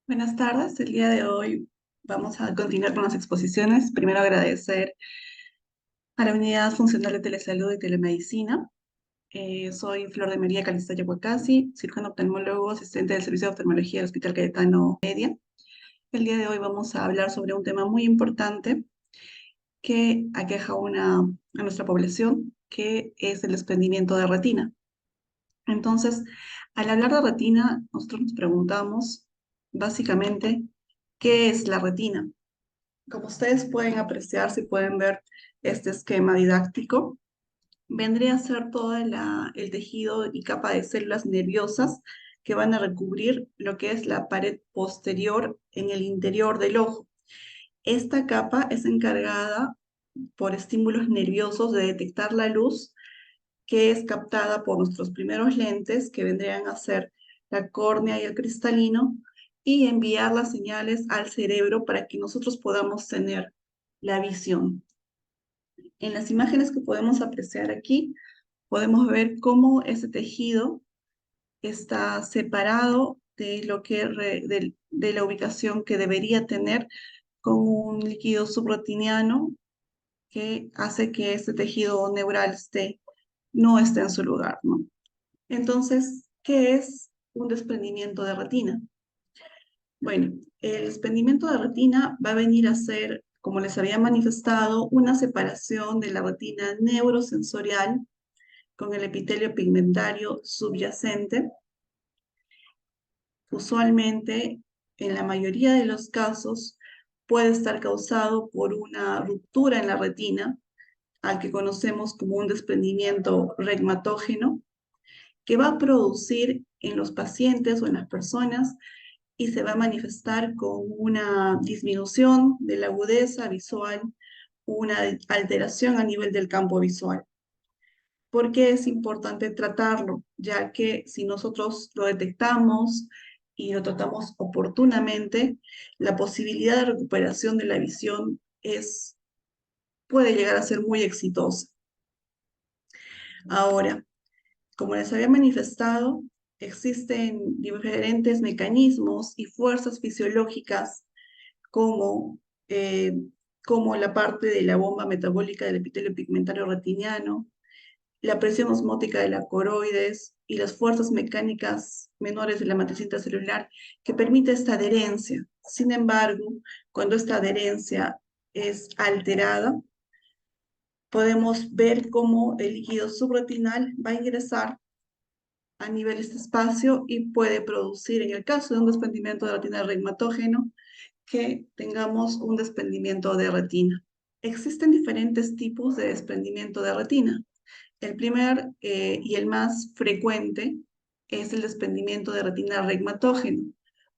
Buenas tardes, el día de hoy vamos a continuar con las exposiciones. Primero agradecer a la Unidad Funcional de Telesalud y Telemedicina. Soy Flor de María Calista Yahuacasi, cirujano oftalmólogo, asistente del Servicio de Oftalmología del Hospital Cayetano Media. El día de hoy vamos a hablar sobre un tema muy importante que aqueja a nuestra población, que es el desprendimiento de retina. Entonces, al hablar de retina, nosotros nos preguntamos básicamente, ¿qué es la retina? Como ustedes pueden apreciar, si pueden ver este esquema didáctico, vendría a ser todo el tejido y capa de células nerviosas que van a recubrir lo que es la pared posterior en el interior del ojo. Esta capa es encargada por estímulos nerviosos de detectar la luz que es captada por nuestros primeros lentes, que vendrían a ser la córnea y el cristalino, y enviar las señales al cerebro para que nosotros podamos tener la visión. En las imágenes que podemos apreciar aquí, podemos ver cómo ese tejido está separado de de la ubicación que debería tener con un líquido subretiniano que hace que este tejido neural no esté en su lugar, ¿no? Entonces, ¿qué es un desprendimiento de retina? Bueno, el desprendimiento de retina va a venir a ser, como les había manifestado, una separación de la retina neurosensorial con el epitelio pigmentario subyacente. Usualmente, en la mayoría de los casos, puede estar causado por una ruptura en la retina, al que conocemos como un desprendimiento regmatógeno, que va a producir en los pacientes o en las personas y se va a manifestar con una disminución de la agudeza visual, una alteración a nivel del campo visual. ¿Por qué es importante tratarlo? Ya que si nosotros lo detectamos y lo tratamos oportunamente, la posibilidad de recuperación de la visión puede llegar a ser muy exitosa. Ahora, como les había manifestado, existen diferentes mecanismos y fuerzas fisiológicas como, eh, como la parte de la bomba metabólica del epitelio pigmentario retiniano, la presión osmótica de la coroides y las fuerzas mecánicas menores de la matriz intracelular que permite esta adherencia. Sin embargo, cuando esta adherencia es alterada, podemos ver cómo el líquido subretinal va a ingresar a nivel de este espacio y puede producir, en el caso de un desprendimiento de retina regmatógeno, que tengamos un desprendimiento de retina. Existen diferentes tipos de desprendimiento de retina. El primer y el más frecuente es el desprendimiento de retina regmatógeno.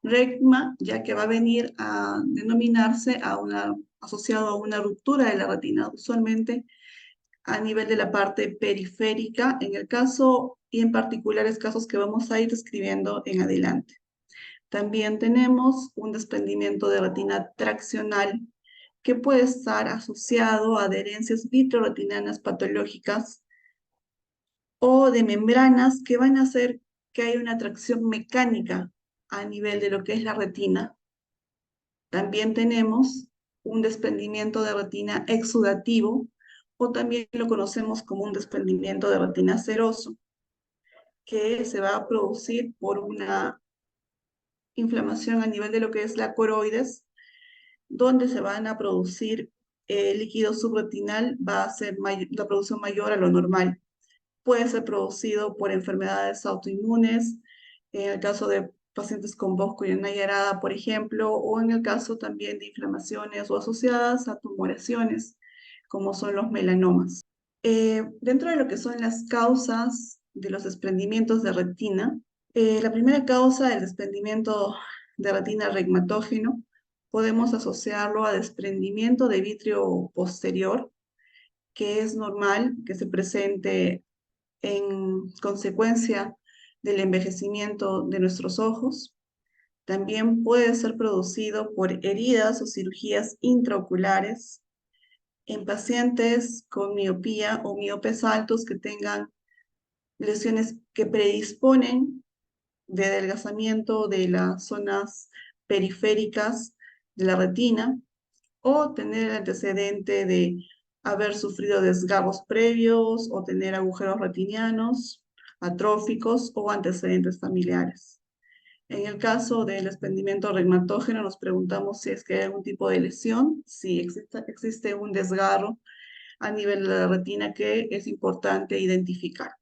Regma, ya que va a venir a denominarse asociado a una ruptura de la retina, usualmente a nivel de la parte periférica, en el caso y en particulares casos que vamos a ir describiendo en adelante. También tenemos un desprendimiento de retina traccional que puede estar asociado a adherencias vitroretinianas patológicas o de membranas que van a hacer que haya una tracción mecánica a nivel de lo que es la retina. También tenemos un desprendimiento de retina exudativo, o también lo conocemos como un desprendimiento de retina seroso, que se va a producir por una inflamación a nivel de lo que es la coroides, donde se van a producir líquido subretinal, va a ser la producción mayor a lo normal. Puede ser producido por enfermedades autoinmunes, en el caso de pacientes con Bosco y Arada, por ejemplo, o en el caso también de inflamaciones o asociadas a tumoraciones, como son los melanomas. Dentro de lo que son las causas de los desprendimientos de retina, la primera causa del desprendimiento de retina regmatógeno podemos asociarlo a desprendimiento de vitrio posterior, que es normal que se presente en consecuencia del envejecimiento de nuestros ojos. También puede ser producido por heridas o cirugías intraoculares en pacientes con miopía o miopes altos que tengan lesiones que predisponen de adelgazamiento de las zonas periféricas de la retina, o tener el antecedente de haber sufrido desgarros previos o tener agujeros retinianos atróficos o antecedentes familiares. En el caso del desprendimiento reumatógeno, nos preguntamos si es que hay algún tipo de lesión, si existe un desgarro a nivel de la retina que es importante identificar.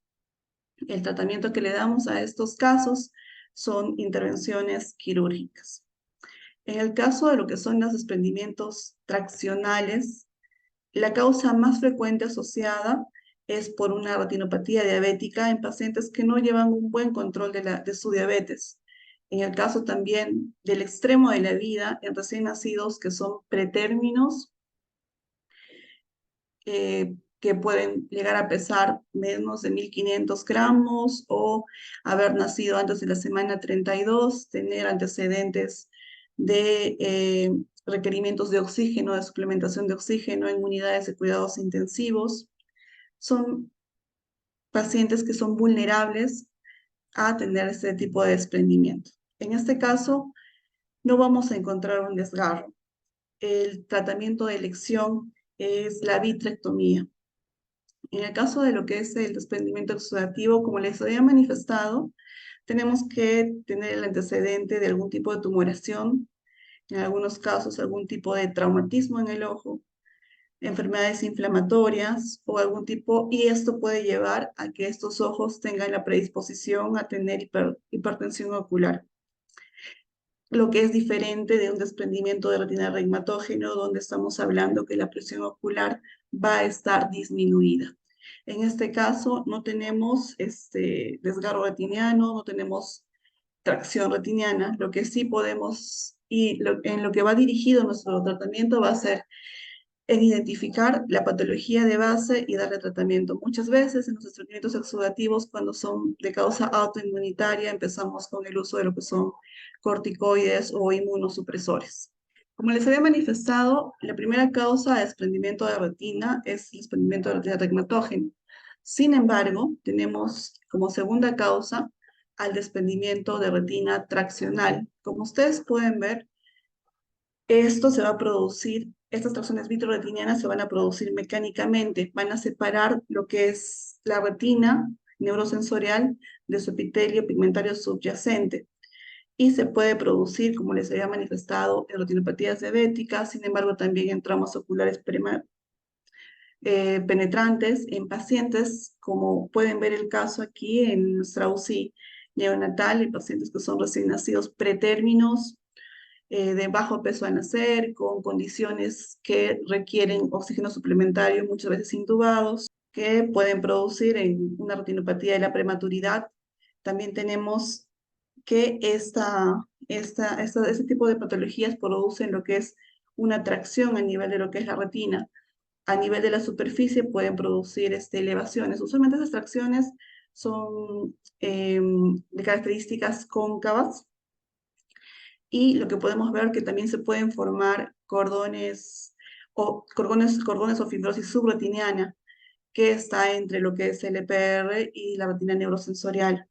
El tratamiento que le damos a estos casos son intervenciones quirúrgicas. En el caso de lo que son los desprendimientos traccionales, la causa más frecuente asociada es por una retinopatía diabética en pacientes que no llevan un buen control de su diabetes. En el caso también del extremo de la vida, en recién nacidos que son pretérminos, que pueden llegar a pesar menos de 1.500 gramos o haber nacido antes de la semana 32, tener antecedentes de requerimientos de oxígeno, de suplementación de oxígeno en unidades de cuidados intensivos. Son pacientes que son vulnerables a tener este tipo de desprendimiento. En este caso, no vamos a encontrar un desgarro. El tratamiento de elección es la vitrectomía. En el caso de lo que es el desprendimiento exudativo, como les había manifestado, tenemos que tener el antecedente de algún tipo de tumoración, en algunos casos algún tipo de traumatismo en el ojo, enfermedades inflamatorias o algún tipo, y esto puede llevar a que estos ojos tengan la predisposición a tener hipertensión ocular, lo que es diferente de un desprendimiento de retina reumatógeno, donde estamos hablando que la presión ocular va a estar disminuida. En este caso no tenemos desgarro retiniano, no tenemos tracción retiniana. Lo que sí podemos, en lo que va dirigido nuestro tratamiento va a ser en identificar la patología de base y darle tratamiento. Muchas veces en los tratamientos exudativos, cuando son de causa autoinmunitaria, empezamos con el uso de lo que son corticoides o inmunosupresores. Como les había manifestado, la primera causa de desprendimiento de retina es el desprendimiento de retina reumatógeno. Sin embargo, tenemos como segunda causa al desprendimiento de retina traccional. Como ustedes pueden ver, esto se va a producir, estas tracciones vitroretinianas se van a producir mecánicamente, van a separar lo que es la retina neurosensorial de su epitelio pigmentario subyacente y se puede producir, como les había manifestado, en retinopatías diabéticas. Sin embargo, también en traumas oculares penetrantes en pacientes, como pueden ver el caso aquí en nuestra UCI neonatal, y pacientes que son recién nacidos pretérminos, de bajo peso al nacer, con condiciones que requieren oxígeno suplementario, muchas veces intubados, que pueden producir en una retinopatía de la prematuridad. También tenemos que este tipo de patologías producen lo que es una tracción a nivel de lo que es la retina. A nivel de la superficie pueden producir elevaciones. Usualmente esas tracciones son de características cóncavas, y lo que podemos ver que también se pueden formar cordones o fibrosis subretiniana, que está entre lo que es el EPR y la retina neurosensorial.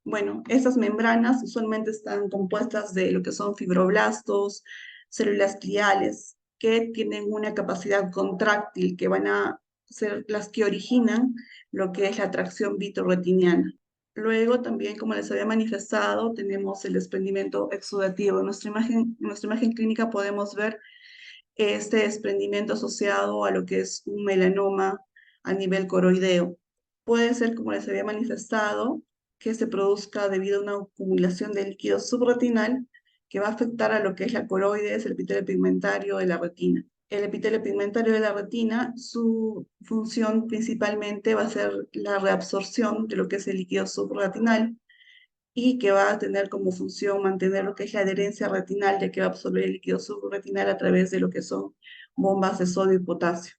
Bueno, estas membranas usualmente están compuestas de lo que son fibroblastos, células gliales, que tienen una capacidad contráctil, que van a ser las que originan lo que es la atracción vitroretiniana. Luego también, como les había manifestado, tenemos el desprendimiento exudativo. En nuestra imagen clínica podemos ver este desprendimiento asociado a lo que es un melanoma a nivel coroideo. Puede ser, como les había manifestado, que se produzca debido a una acumulación de líquido subretinal que va a afectar a lo que es la coroides, el epitelio pigmentario de la retina. El epitelio pigmentario de la retina, su función principalmente va a ser la reabsorción de lo que es el líquido subretinal, y que va a tener como función mantener lo que es la adherencia retinal, ya que va a absorber el líquido subretinal a través de lo que son bombas de sodio y potasio.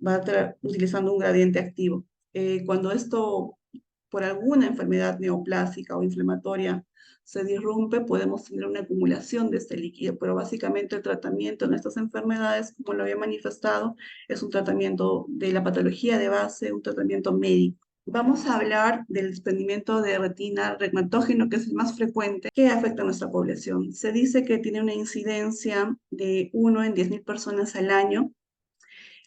Va a estar utilizando un gradiente activo. Cuando esto, por alguna enfermedad neoplásica o inflamatoria, se disrumpe, podemos tener una acumulación de este líquido, pero básicamente el tratamiento en estas enfermedades, como lo había manifestado, es un tratamiento de la patología de base, un tratamiento médico. Vamos a hablar del desprendimiento de retina regmatógeno, que es el más frecuente, que afecta a nuestra población. Se dice que tiene una incidencia de 1 en 10.000 personas al año.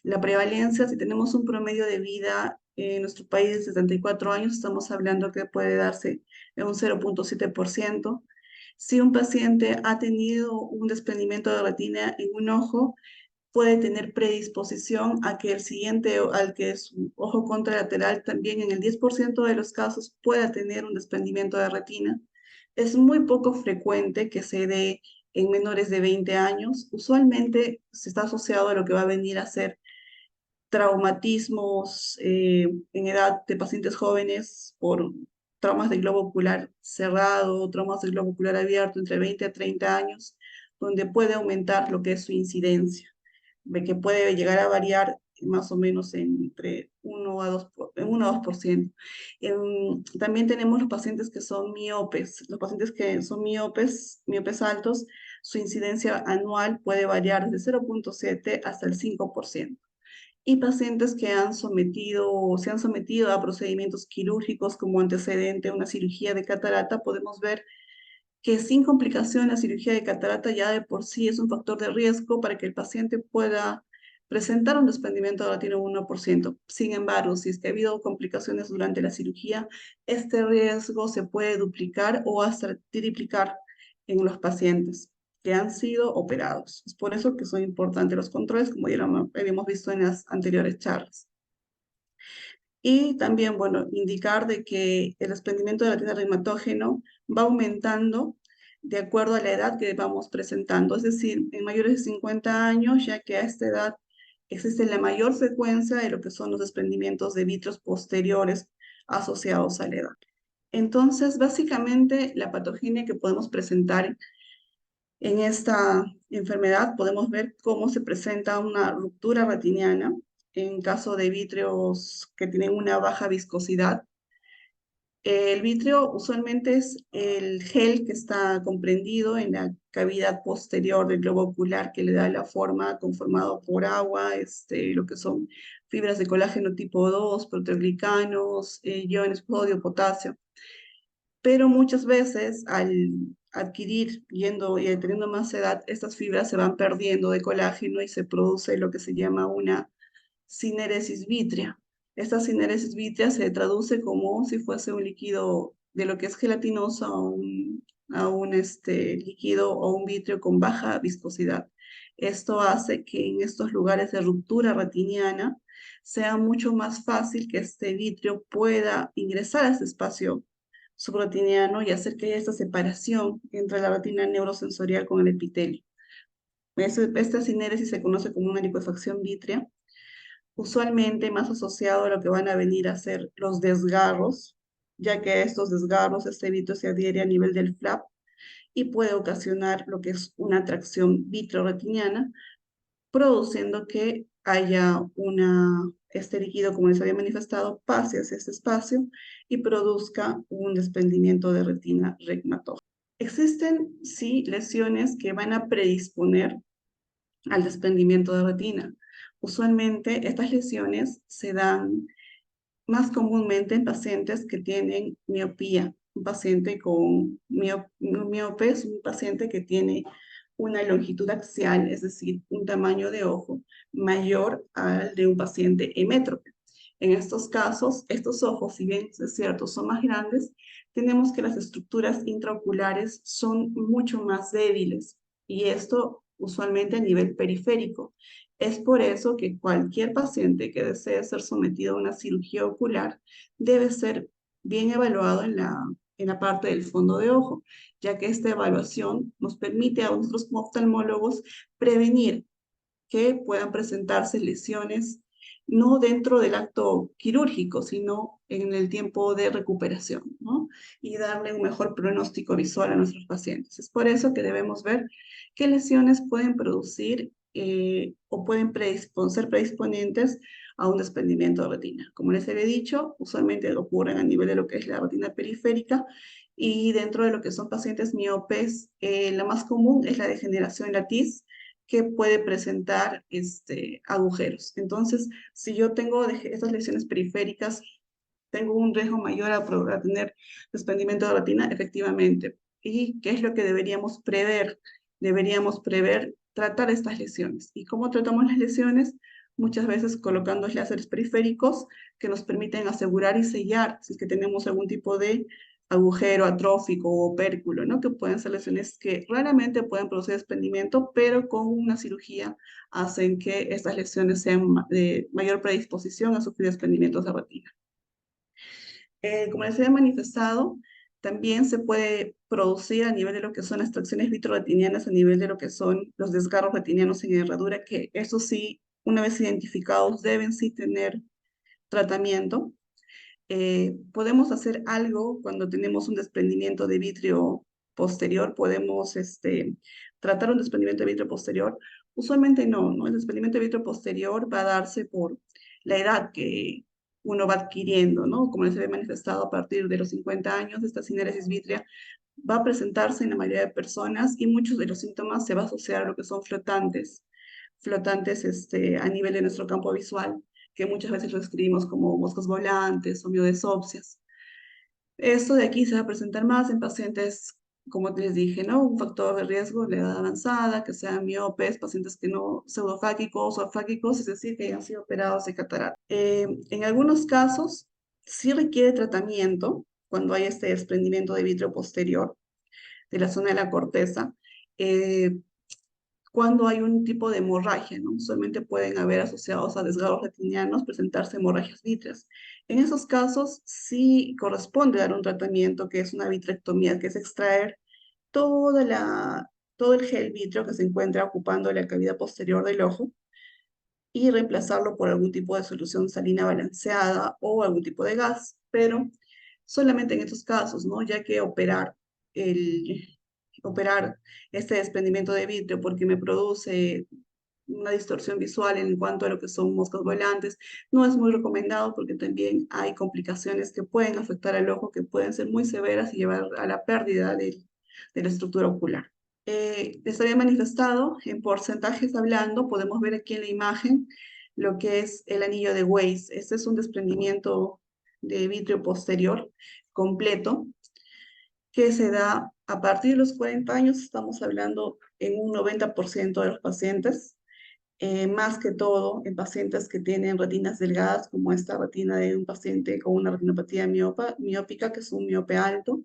La prevalencia, si tenemos un promedio de vida en nuestro país de 74 años, estamos hablando que puede darse en un 0,7%. Si un paciente ha tenido un desprendimiento de retina en un ojo, puede tener predisposición a que el siguiente, al que su ojo contralateral también en el 10% de los casos pueda tener un desprendimiento de retina. Es muy poco frecuente que se dé en menores de 20 años. Usualmente se está asociado a lo que va a venir a ser traumatismos en edad de pacientes jóvenes por traumas de globo ocular cerrado, traumas de globo ocular abierto entre 20 a 30 años, donde puede aumentar lo que es su incidencia, de que puede llegar a variar más o menos entre 1 a 2, 1 a 2%. También tenemos los pacientes que son miopes. Los pacientes que son miopes, miopes altos, su incidencia anual puede variar desde 0,7 hasta el 5%. Y pacientes que se han sometido a procedimientos quirúrgicos como antecedente a una cirugía de catarata, podemos ver que sin complicación la cirugía de catarata ya de por sí es un factor de riesgo para que el paciente pueda presentar un desprendimiento de retina 1%. Sin embargo, si es que ha habido complicaciones durante la cirugía, este riesgo se puede duplicar o hasta triplicar en los pacientes que han sido operados. Es por eso que son importantes los controles, como ya lo habíamos visto en las anteriores charlas. Y también, bueno, indicar de que el desprendimiento de retina reumatógeno va aumentando de acuerdo a la edad que vamos presentando, es decir, en mayores de 50 años, ya que a esta edad existe la mayor frecuencia de lo que son los desprendimientos de vitreos posteriores asociados a la edad. Entonces, básicamente, la patogenia que podemos presentar en esta enfermedad, podemos ver cómo se presenta una ruptura retiniana en caso de vítreos que tienen una baja viscosidad. El vítreo usualmente es el gel que está comprendido en la cavidad posterior del globo ocular que le da la forma conformado por agua, lo que son fibras de colágeno tipo 2, proteoglicanos, iones sodio, potasio. Pero muchas veces al adquirir, yendo y teniendo más edad, estas fibras se van perdiendo de colágeno y se produce lo que se llama una cineresis vítrea. Esta cineresis vítrea se traduce como si fuese un líquido de lo que es gelatinoso a un líquido o un vítreo con baja viscosidad. Esto hace que en estos lugares de ruptura retiniana sea mucho más fácil que este vítreo pueda ingresar a este espacio subretiniano y hacer que haya esta separación entre la retina neurosensorial con el epitelio. Esta cinéresis se conoce como una liquefacción vítrea, usualmente más asociado a lo que van a venir a ser los desgarros, ya que estos desgarros, este vitro se adhiere a nivel del flap y puede ocasionar lo que es una atracción vitreoretiniana, produciendo que haya este líquido, como les había manifestado, pase hacia este espacio y produzca un desprendimiento de retina regmatógena. Existen, sí, lesiones que van a predisponer al desprendimiento de retina. Usualmente estas lesiones se dan más comúnmente en pacientes que tienen miopía. Un paciente con miope es un paciente que tiene una longitud axial, es decir, un tamaño de ojo mayor al de un paciente emétrope. En estos casos, estos ojos, si bien es cierto, son más grandes, tenemos que las estructuras intraoculares son mucho más débiles y esto usualmente a nivel periférico. Es por eso que cualquier paciente que desee ser sometido a una cirugía ocular debe ser bien evaluado en la parte del fondo de ojo, ya que esta evaluación nos permite a nosotros como oftalmólogos prevenir que puedan presentarse lesiones no dentro del acto quirúrgico, sino en el tiempo de recuperación, ¿no? Y darle un mejor pronóstico visual a nuestros pacientes. Es por eso que debemos ver qué lesiones pueden producir o pueden ser predisponentes a un desprendimiento de retina. Como les había dicho, usualmente ocurren a nivel de lo que es la retina periférica y dentro de lo que son pacientes miopes, la más común es la degeneración en la tiz, que puede presentar agujeros. Entonces, si yo tengo estas lesiones periféricas tengo un riesgo mayor a tener desprendimiento de retina, efectivamente. ¿Y qué es lo que deberíamos prever? Deberíamos prever tratar estas lesiones. ¿Y cómo tratamos las lesiones? Muchas veces colocando láseres periféricos que nos permiten asegurar y sellar si es que tenemos algún tipo de agujero atrófico o opérculo, ¿no? Que pueden ser lesiones que raramente pueden producir desprendimiento, pero con una cirugía hacen que estas lesiones sean de mayor predisposición a sufrir desprendimientos de retina. Como les había manifestado, también se puede producir a nivel de lo que son las tracciones vitroretinianas, a nivel de lo que son los desgarros retinianos en herradura, que eso sí, una vez identificados, deben sí tener tratamiento. Podemos hacer algo cuando tenemos un desprendimiento de vitrio posterior, podemos tratar un desprendimiento de vitrio posterior. Usualmente no, ¿no? El desprendimiento de vitrio posterior va a darse por la edad que uno va adquiriendo, ¿no? Como les había manifestado, a partir de los 50 años, esta cinéresis vitrea va a presentarse en la mayoría de personas y muchos de los síntomas se va a asociar a lo que son flotantes a nivel de nuestro campo visual, que muchas veces lo describimos como moscas volantes o miodesopsias. Esto de aquí se va a presentar más en pacientes, como les dije, ¿no? Un factor de riesgo, la edad avanzada, que sean miopes, pacientes que no, pseudofáquicos o afáquicos, es decir, que hayan sido operados de catarata. En algunos casos, sí requiere tratamiento cuando hay este desprendimiento de vitrio posterior de la zona de la corteza, eh, cuando hay un tipo de hemorragia, ¿no? Usualmente pueden haber asociados a desgarros retinianos, presentarse hemorragias vítreas. En esos casos sí corresponde dar un tratamiento que es una vitrectomía, que es extraer todo el gel vítreo que se encuentra ocupando la cavidad posterior del ojo y reemplazarlo por algún tipo de solución salina balanceada o algún tipo de gas, pero solamente en estos casos, ¿no? Ya que operar este desprendimiento de vitrio porque me produce una distorsión visual en cuanto a lo que son moscas volantes, no es muy recomendado porque también hay complicaciones que pueden afectar al ojo, que pueden ser muy severas y llevar a la pérdida de la estructura ocular. Les había manifestado, en porcentajes hablando, podemos ver aquí en la imagen lo que es el anillo de Weiss. Este es un desprendimiento de vitrio posterior completo que se da a partir de los 40 años, estamos hablando en un 90% de los pacientes, más que todo en pacientes que tienen retinas delgadas, como esta retina de un paciente con una retinopatía miópica, que es un miope alto,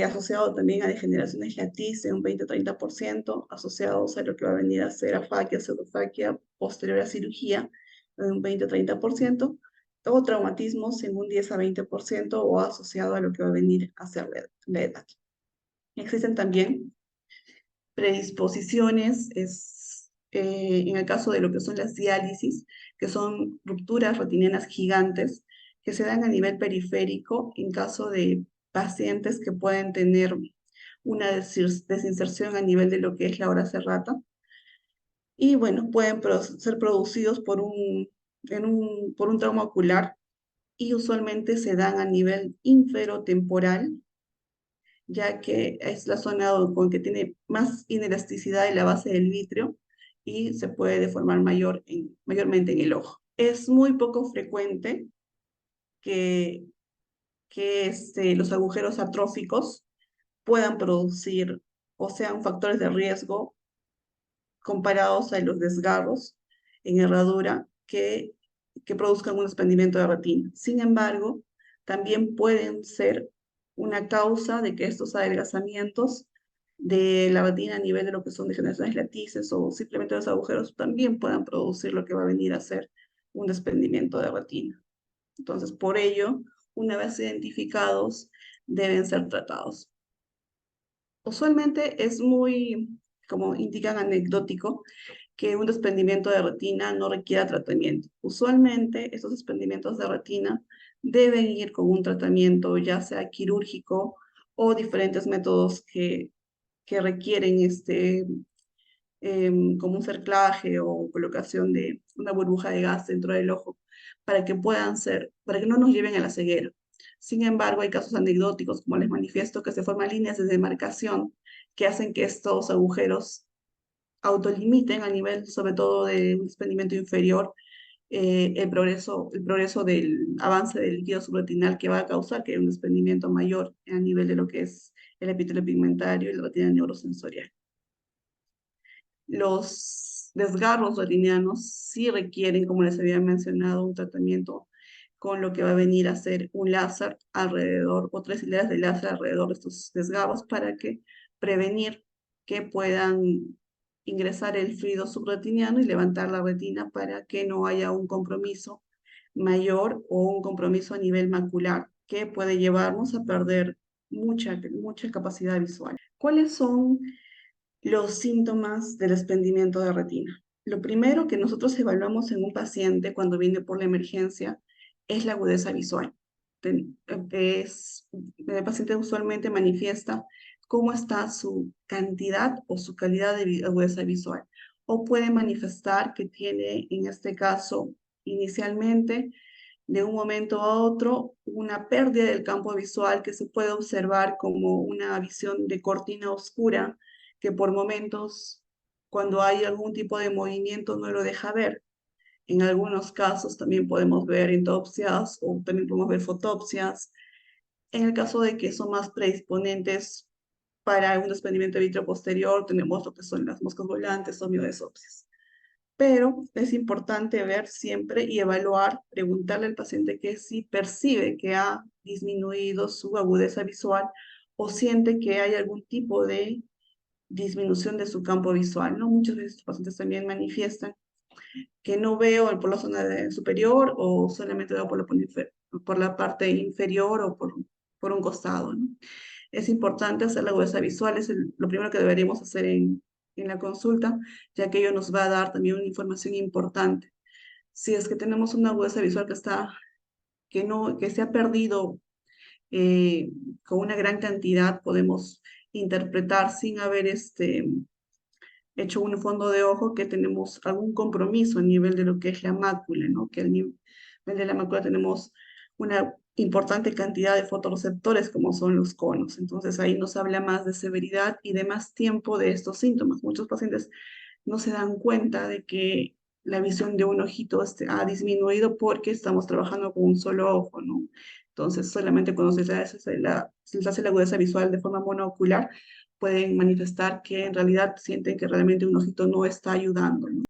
asociado también a degeneraciones latis de un 20-30%, asociados a lo que va a venir a ser afaquia, pseudofaquia posterior a cirugía de un 20-30%, o traumatismos en un 10-20% o asociado a lo que va a venir a ser la edad. Existen también predisposiciones, en el caso de lo que son las diálisis, que son rupturas retinianas gigantes que se dan a nivel periférico en caso de pacientes que pueden tener una desinserción a nivel de lo que es la hora serrata. Y bueno, pueden ser producidos por un trauma ocular y usualmente se dan a nivel inferotemporal, ya que es la zona con que tiene más inelasticidad en la base del vitrio y se puede deformar mayormente en el ojo. Es muy poco frecuente que, que los agujeros atróficos puedan producir o sean factores de riesgo comparados a los desgarros en herradura que produzcan un desprendimiento de retina. Sin embargo, también pueden ser una causa de que estos adelgazamientos de la retina a nivel de lo que son degeneraciones latices o simplemente los agujeros también puedan producir lo que va a venir a ser un desprendimiento de retina. Entonces, por ello, una vez identificados, deben ser tratados. Usualmente es muy, como indican, anecdótico que un desprendimiento de retina no requiera tratamiento. Usualmente estos desprendimientos de retina deben ir con un tratamiento ya sea quirúrgico o diferentes métodos que requieren como un cerclaje o colocación de una burbuja de gas dentro del ojo para que no nos lleven a la ceguera. Sin embargo, hay casos anecdóticos, como les manifiesto, que se forman líneas de demarcación que hacen que estos agujeros autolimiten a nivel, sobre todo, de un desprendimiento inferior el progreso del avance del líquido subretinal que va a causar que haya un desprendimiento mayor a nivel de lo que es el epitelio pigmentario y la retina neurosensorial. Los desgarros retinianos sí requieren, como les había mencionado, un tratamiento con lo que va a venir a ser un láser alrededor, o 3 hileras de láser alrededor de estos desgarros para que prevenir que puedan ingresar el fluido subretiniano y levantar la retina para que no haya un compromiso mayor o un compromiso a nivel macular que puede llevarnos a perder mucha capacidad visual. ¿Cuáles son los síntomas del desprendimiento de retina? Lo primero que nosotros evaluamos en un paciente cuando viene por la emergencia es la agudeza visual. El paciente usualmente manifiesta cómo está su cantidad o su calidad de agudeza visual. O puede manifestar que tiene, en este caso, inicialmente, de un momento a otro, una pérdida del campo visual que se puede observar como una visión de cortina oscura que por momentos, cuando hay algún tipo de movimiento, no lo deja ver. En algunos casos también podemos ver endopsias o también podemos ver fotopsias. En el caso de que son más predisponentes para un desprendimiento vitreoposterior, tenemos lo que son las moscas volantes o mioesopsias. Pero es importante ver siempre y evaluar, preguntarle al paciente que si percibe que ha disminuido su agudeza visual o siente que hay algún tipo de disminución de su campo visual, ¿no? Muchas veces los pacientes también manifiestan que no veo por la zona superior o solamente veo por la parte inferior o por un costado, ¿no? Es importante hacer la agudeza visual, es lo primero que deberíamos hacer en la consulta, ya que ello nos va a dar también una información importante. Si es que tenemos una agudeza visual que se ha perdido eh, con una gran cantidad, podemos interpretar sin haber hecho un fondo de ojo que tenemos algún compromiso a nivel de lo que es la mácula, ¿no? Que al nivel de la mácula tenemos una importante cantidad de fotorreceptores como son los conos. Entonces ahí nos habla más de severidad y de más tiempo de estos síntomas. Muchos pacientes no se dan cuenta de que la visión de un ojito ha disminuido porque estamos trabajando con un solo ojo, ¿no? Entonces solamente cuando se les hace la agudeza visual de forma monocular, pueden manifestar que en realidad sienten que realmente un ojito no está ayudando, ¿no?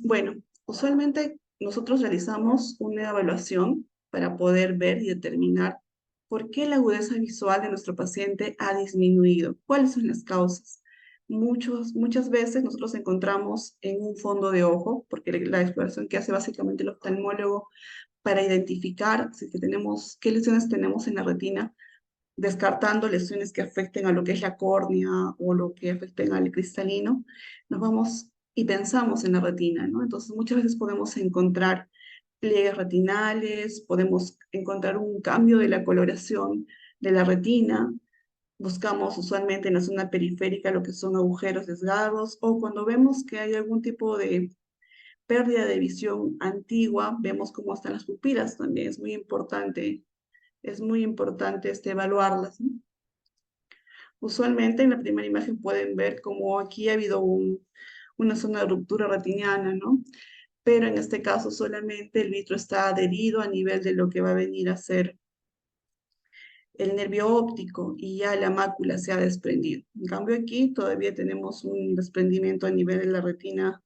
Bueno, usualmente nosotros realizamos una evaluación para poder ver y determinar por qué la agudeza visual de nuestro paciente ha disminuido, cuáles son las causas. Muchas veces nosotros encontramos en un fondo de ojo, porque la exploración que hace básicamente el oftalmólogo para identificar si que tenemos, qué lesiones tenemos en la retina, descartando lesiones que afecten a lo que es la córnea o lo que afecten al cristalino, nos vamos y pensamos en la retina, ¿no? Entonces muchas veces podemos encontrar pliegues retinales, podemos encontrar un cambio de la coloración de la retina, buscamos usualmente en la zona periférica lo que son agujeros desgarros, o cuando vemos que hay algún tipo de pérdida de visión antigua, vemos cómo están las pupilas también, es muy importante evaluarlas, ¿no? Usualmente en la primera imagen pueden ver cómo aquí ha habido una zona de ruptura retiniana, ¿no? Pero en este caso solamente el vitro está adherido a nivel de lo que va a venir a ser el nervio óptico y ya la mácula se ha desprendido. En cambio aquí todavía tenemos un desprendimiento a nivel de la retina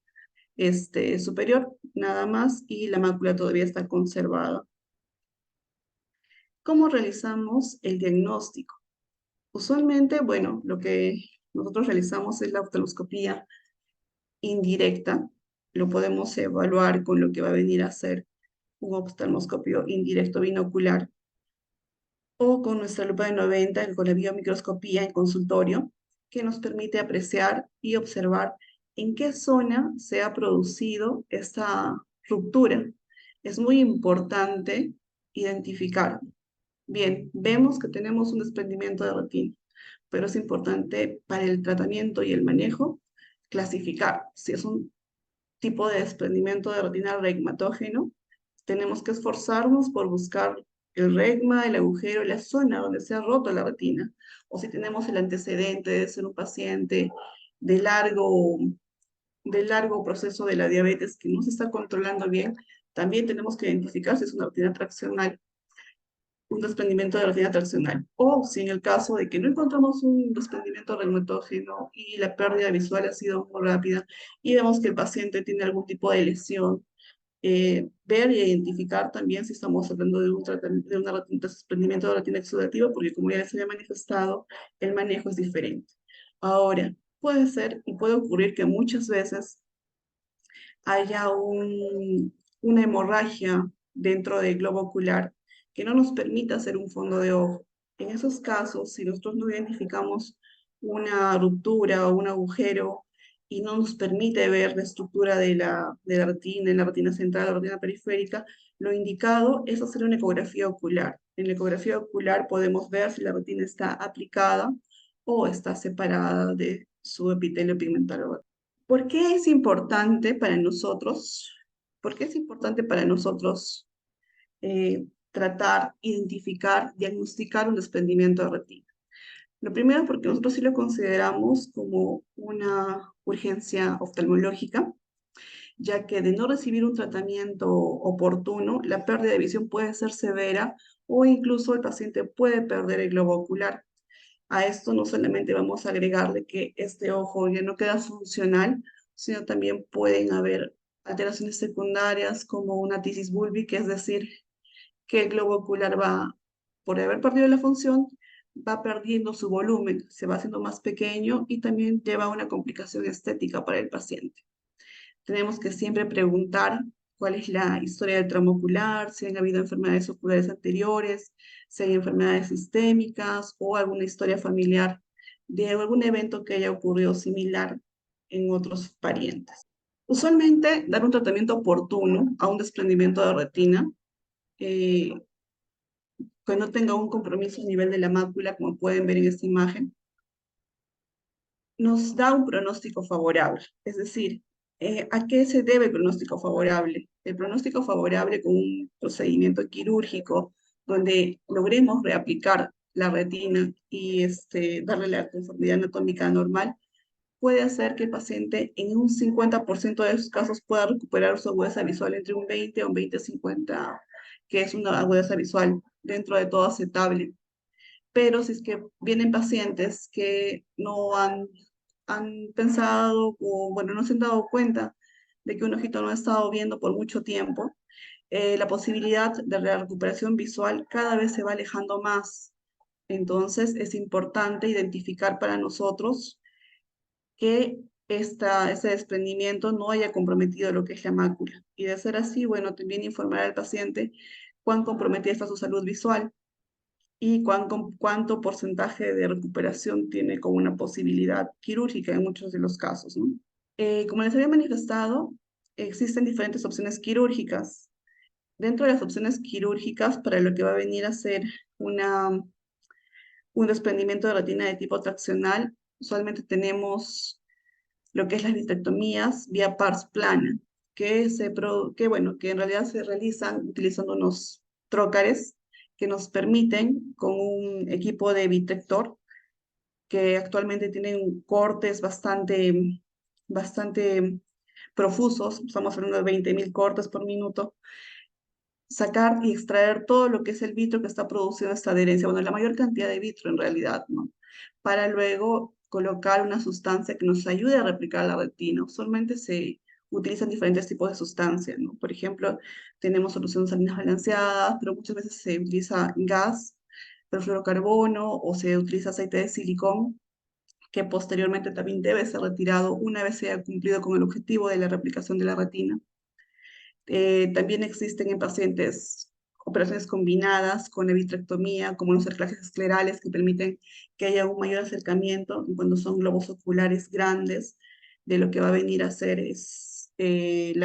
superior, nada más, y la mácula todavía está conservada. ¿Cómo realizamos el diagnóstico? Usualmente, bueno, lo que nosotros realizamos es la oftalmoscopía indirecta. Lo podemos evaluar con lo que va a venir a ser un oftalmoscopio indirecto binocular o con nuestra lupa de 90, con la biomicroscopía en consultorio, que nos permite apreciar y observar en qué zona se ha producido esta ruptura. Es muy importante identificar. Bien, vemos que tenemos un desprendimiento de retina, pero es importante para el tratamiento y el manejo clasificar si es un tipo de desprendimiento de retina regmatógeno. Tenemos que esforzarnos por buscar el regma, el agujero, la zona donde se ha roto la retina. O si tenemos el antecedente de ser un paciente de largo del largo proceso de la diabetes que no se está controlando bien, también tenemos que identificar si es una retina traccional, un desprendimiento de retina traccional. O si en el caso de que no encontramos un desprendimiento reumatógeno y la pérdida visual ha sido muy rápida y vemos que el paciente tiene algún tipo de lesión, ver y identificar también si estamos hablando de un desprendimiento de retina exudativa, porque como ya les había manifestado, el manejo es diferente. Ahora, puede ser y puede ocurrir que muchas veces haya una hemorragia dentro del globo ocular que no nos permita hacer un fondo de ojo. En esos casos, si nosotros no identificamos una ruptura o un agujero y no nos permite ver la estructura de la retina, en la retina central, la retina periférica, lo indicado es hacer una ecografía ocular. En la ecografía ocular podemos ver si la retina está aplicada o está separada de su epitelio pigmentar. ¿Por qué es importante para nosotros? ¿Por qué es importante para nosotros tratar, identificar, diagnosticar un desprendimiento de retina? Lo primero, porque nosotros sí lo consideramos como una urgencia oftalmológica, ya que de no recibir un tratamiento oportuno, la pérdida de visión puede ser severa o incluso el paciente puede perder el globo ocular. A esto no solamente vamos a agregarle que este ojo ya no queda funcional, sino también pueden haber alteraciones secundarias como una tisis búlbica, es decir, que el globo ocular va, por haber perdido la función, va perdiendo su volumen, se va haciendo más pequeño y también lleva a una complicación estética para el paciente. Tenemos que siempre preguntar cuál es la historia del trauma ocular, si han habido enfermedades oculares anteriores, si hay enfermedades sistémicas o alguna historia familiar de algún evento que haya ocurrido similar en otros parientes. Usualmente, dar un tratamiento oportuno a un desprendimiento de retina, eh, que no tenga un compromiso a nivel de la mácula, como pueden ver en esta imagen, nos da un pronóstico favorable. Es decir, ¿a qué se debe el pronóstico favorable? El pronóstico favorable con un procedimiento quirúrgico donde logremos reaplicar la retina y darle la conformidad anatómica normal, puede hacer que el paciente en un 50% de sus casos pueda recuperar su agudeza visual entre un 20 o un 20-50, que es una agudeza visual dentro de todo aceptable. Pero si es que vienen pacientes que no han pensado o, bueno, no se han dado cuenta de que un ojito no ha estado viendo por mucho tiempo, la posibilidad de la recuperación visual cada vez se va alejando más. Entonces, es importante identificar para nosotros que este desprendimiento no haya comprometido lo que es la mácula. Y de ser así, bueno, también informar al paciente cuán comprometida está su salud visual y cuánto porcentaje de recuperación tiene como una posibilidad quirúrgica en muchos de los casos, ¿no? Como les había manifestado, existen diferentes opciones quirúrgicas. Dentro de las opciones quirúrgicas, para lo que va a venir a ser un desprendimiento de retina de tipo traccional, usualmente tenemos lo que es las vitrectomías vía pars plana, que en realidad se realizan utilizando unos trócares que nos permiten, con un equipo de vitrector, que actualmente tienen cortes bastante profusos, estamos hablando de 20.000 cortes por minuto, sacar y extraer todo lo que es el vitro que está produciendo esta adherencia, bueno, la mayor cantidad de vitro en realidad, ¿no? Para luego colocar una sustancia que nos ayude a replicar la retina. Usualmente se utilizan diferentes tipos de sustancias, ¿no? Por ejemplo, tenemos soluciones salinas balanceadas, pero muchas veces se utiliza gas, perfluorocarbono o se utiliza aceite de silicón, que posteriormente también debe ser retirado una vez se haya cumplido con el objetivo de la replicación de la retina. También existen en pacientes operaciones combinadas con la vitrectomía, como los cerclajes esclerales, que permiten que haya un mayor acercamiento cuando son globos oculares grandes, de lo que va a venir a ser es el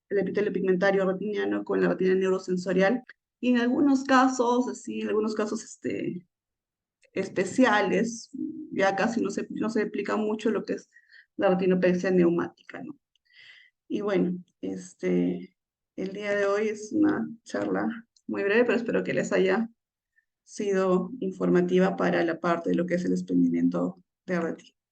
epitelio pigmentario retiniano con la retina neurosensorial. Y en algunos casos, así, en algunos casos especiales, ya casi no se explica mucho lo que es la retinopexia neumática, ¿no? Y bueno, el día de hoy es una charla muy breve, pero espero que les haya sido informativa para la parte de lo que es el desprendimiento de retina.